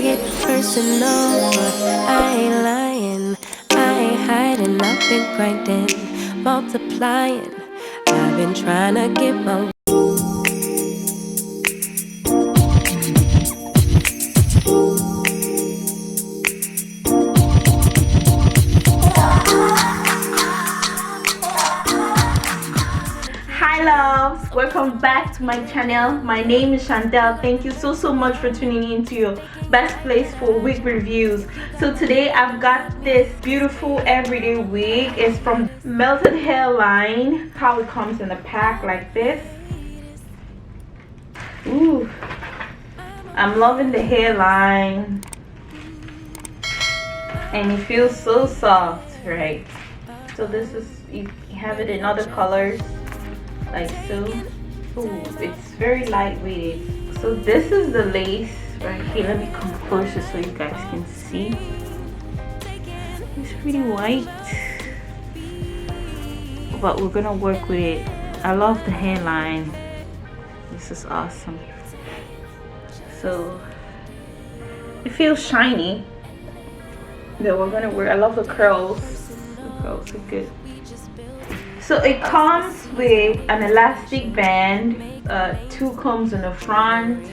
take it personal. I ain't lying, I ain't hiding. I've been grinding, multiplying. I've been trying to get my welcome back to my channel. My name is Chantel. Thank you so much for tuning in to your best place for wig reviews. So today I've got this beautiful everyday wig. It's from Melted Hairline. How it comes in a pack like this. Ooh, I'm loving the hairline, and it feels so soft, right? So this is, you have it in other colors like so. Ooh, it's very lightweight. So this is the lace right here. Let me come closer so you guys can see. It's pretty white, but we're gonna work with it. I love the hairline. This is awesome. So it feels shiny. That we're gonna wear. I love the curls. The curls are good. So it comes with an elastic band, 2 combs in the front,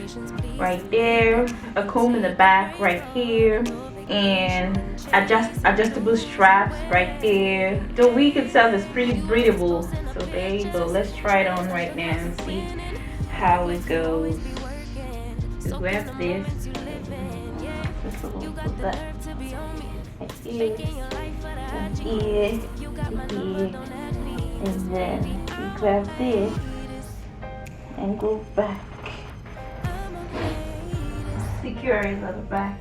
right there, a comb in the back, right here, and adjustable straps right there. The wig itself is pretty breathable. So there you go. Let's try it on right now and see how it goes. So grab this. Just a little put that right here, and here, here. And then you grab this and go back. Secure it at the back.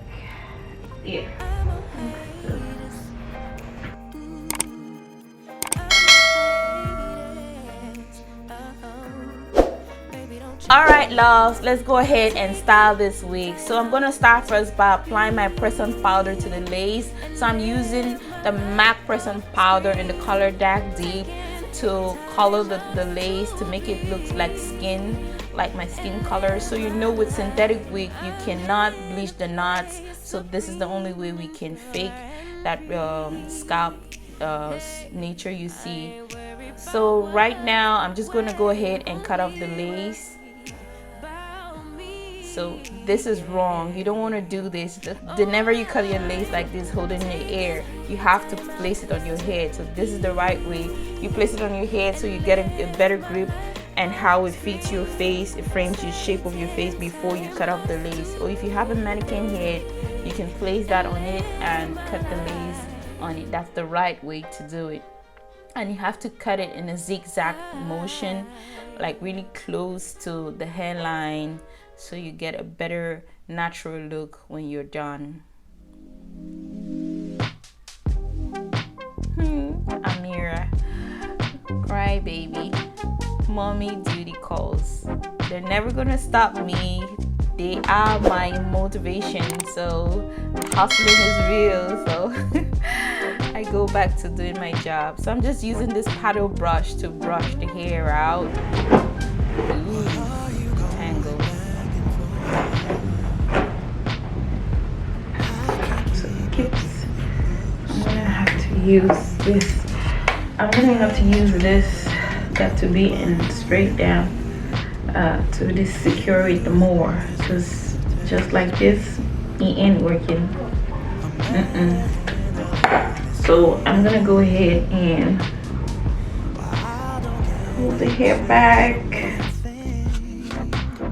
Here. Alright loves, let's go ahead and style this wig. So I'm going to start first by applying my press-on powder to the lace. So I'm using the MAC press-on powder in the color Dark Deep to color the lace to make it look like skin, like my skin color. So you know with synthetic wig you cannot bleach the knots, so this is the only way we can fake that scalp nature you see. So right now I'm just going to go ahead and cut off the lace. So this is wrong. You don't want to do this. Whenever you cut your lace like this, holding in your ear, you have to place it on your head. So this is the right way. You place it on your head so you get a better grip and how it fits your face. It frames the shape of your face before you cut off the lace. Or if you have a mannequin head, you can place that on it and cut the lace on it. That's the right way to do it. And you have to cut it in a zigzag motion, like really close to the hairline, so you get a better natural look when you're done. Amira, cry baby, mommy duty calls. They're never gonna stop me. They are my motivation. So hustling is real. So I go back to doing my job. So I'm just using this paddle brush to brush the hair out. Ooh, tangle. So I'm gonna have to use this. I'm gonna have to use this. Got to be in straight down to this secure it more, because just like this, it ain't working. So I'm gonna go ahead and hold the hair back.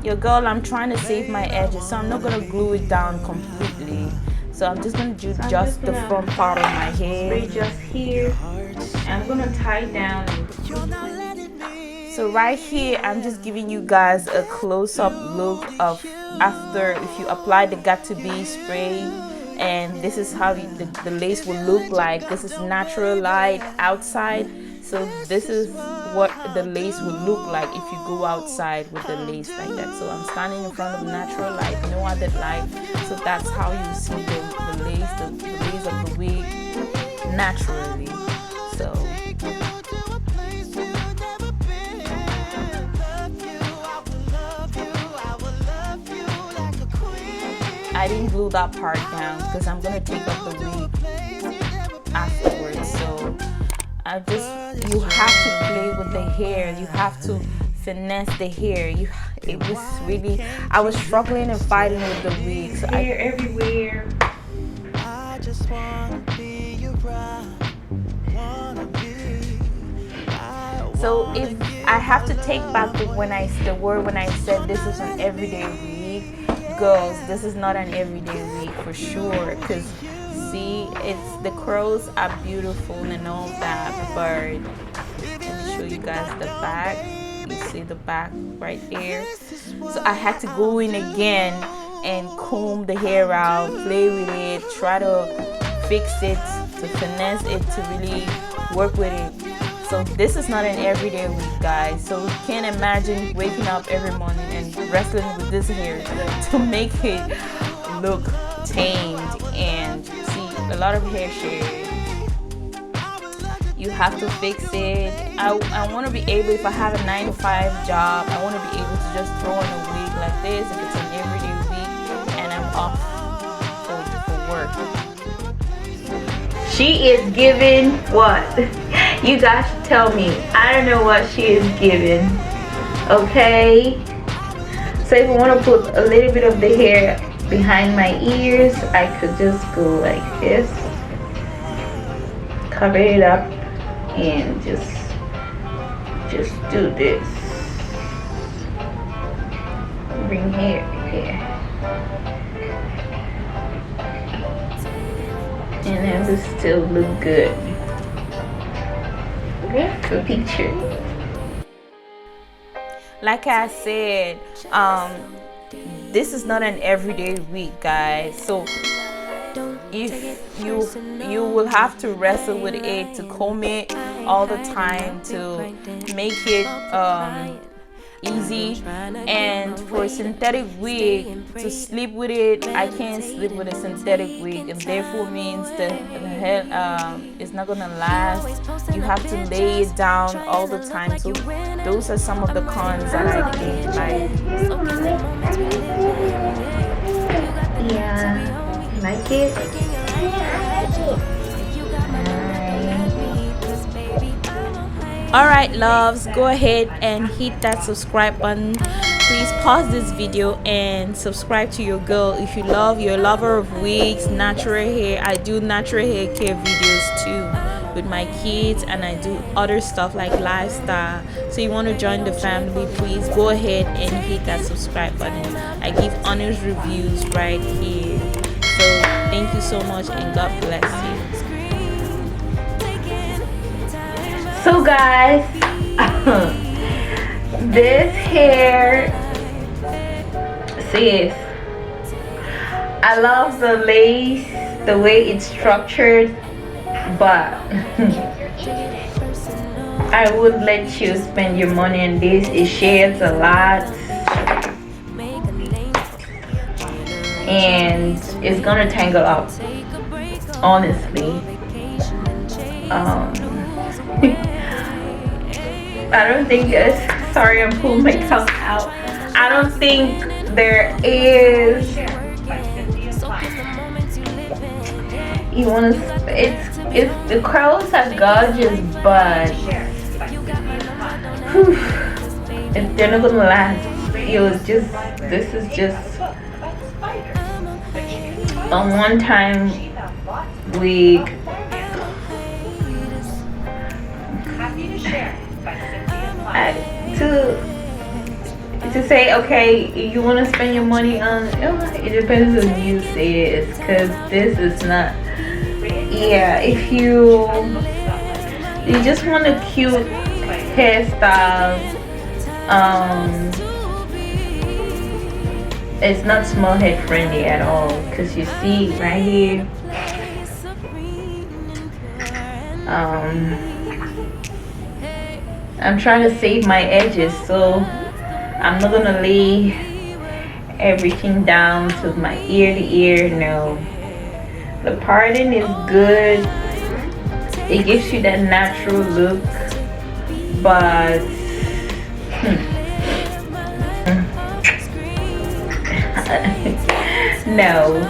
Yo girl, I'm trying to save my edges, so I'm not gonna glue it down completely. So I'm just gonna do just the front part of my hair. Just here. I'm gonna tie it down. So right here, I'm just giving you guys a close-up look of after if you apply the Got To Be spray, and this is how the lace will look like. This is natural light outside, so this is what the lace will look like if you go outside with the lace like that. So I'm standing in front of natural light, no other light, so that's how you see the lace of the wig naturally. So I I didn't glue that part down because I'm gonna take off the wig afterwards. So you have to play with the hair. You have to finesse the hair. It was really, I was struggling and fighting with the wig. So hair everywhere. I just wanna be your bride. So if I have to take back the word when I said this is an everyday wig, girls, this is not an everyday wig for sure. Cause see, the curls are beautiful and all that, but let me show you guys the back. You see the back right there. So I had to go in again and comb the hair out, play with it, try to fix it, to finesse it, to really work with it. So this is not an everyday week, guys. So you can't imagine waking up every morning and wrestling with this hair to make it look tamed. And see, a lot of hair share. You have to fix it. I want to be able, if I have a 9-to-5 job, I want to be able to just throw on a wig like this if it's an everyday week and I'm off for work. She is giving what? You guys should tell me. I don't know what she is giving. Okay? So if I want to put a little bit of the hair behind my ears, I could just go like this. Cover it up and just do this. Bring hair here. And then this still look good. Good for picture. Like I said, this is not an everyday week, guys. So if you will have to wrestle with it, to comb it all the time, to make it easy. And for a synthetic wig, to sleep with it, I can't sleep with a synthetic wig, and therefore means the hair is not gonna last. You have to lay it down all the time. So those are some of the cons that I think. Yeah, like it. Alright loves, go ahead and hit that subscribe button. Please pause this video and subscribe to your girl if you're a lover of wigs, natural hair. I do natural hair care videos too with my kids, and I do other stuff like lifestyle. So you want to join the family, please go ahead and hit that subscribe button. I give honest reviews right here. So thank you so much and God bless you. So guys, this hair, sis, I love the lace, the way it's structured, but I would let you spend your money on this. It shares a lot and it's gonna tangle up, honestly. I don't think sorry, I'm pulling my cup out. I don't think there is. You want to? It's the curls are gorgeous, but if they're not gonna last, this is just a one-time wig. To say, okay, you want to spend your money on, it depends on you, sis, because this is not, yeah, if you just want a cute hairstyle, it's not small head friendly at all, because you see right here, I'm trying to save my edges, so I'm not gonna lay everything down to my ear to ear. No, the parting is good. It gives you that natural look, but No,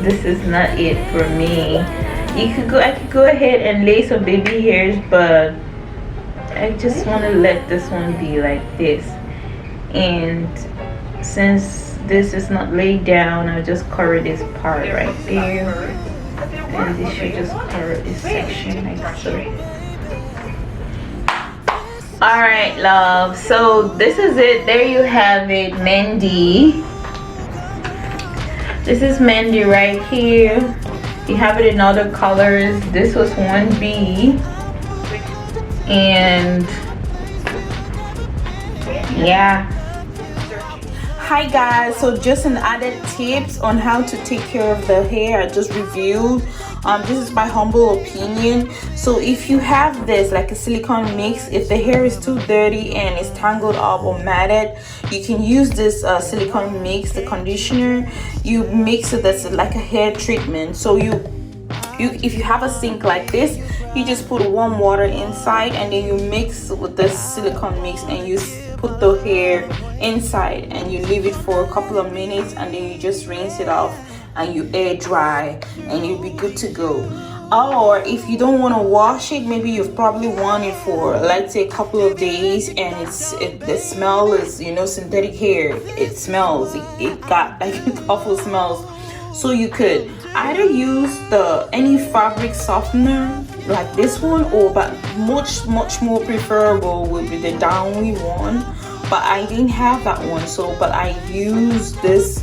this is not it for me. I could go ahead and lay some baby hairs, but I just want to let this one be like this. And since this is not laid down, I'll just cover this part right there, and this should just cover this section like so. Alright, love, so this is it. There you have it, Mindy. This is Mindy right here. You have it in other colors. This was 1B, and yeah. Hi guys, so just an added tips on how to take care of the hair I just reviewed. This is my humble opinion. So if you have this like a silicone mix, if the hair is too dirty and it's tangled up or matted, you can use this silicone mix, the conditioner. You mix it, that's like a hair treatment. So if you have a sink like this, you just put warm water inside and then you mix with the silicone mix and you put the hair inside and you leave it for a couple of minutes, and then you just rinse it off and you air dry and you'll be good to go. Or if you don't want to wash it, maybe you've probably worn it for, let's say, a couple of days, and the smell is, you know, synthetic hair, it smells, it got like awful smells. So you could either use any fabric softener like this one, or but much more preferable would be the downy one, but I didn't have that one, so but I used this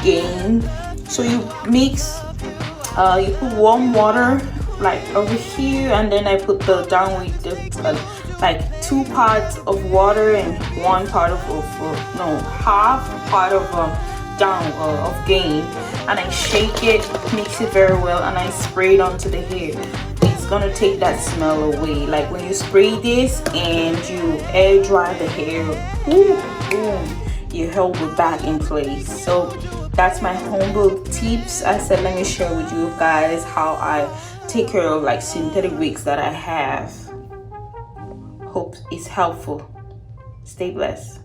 Gain. So you mix, you put warm water like over here, and then I put the down with like 2 parts of water and 1 part of half part of down of Gain, and I shake it, mix it very well, and I spray it onto the hair. It's gonna take that smell away. Like when you spray this and you air dry the hair, boom, your hair will be back in place. So that's my humble tips. I said let me share with you guys how I take care of like synthetic wigs that I have. Hope it's helpful. Stay blessed.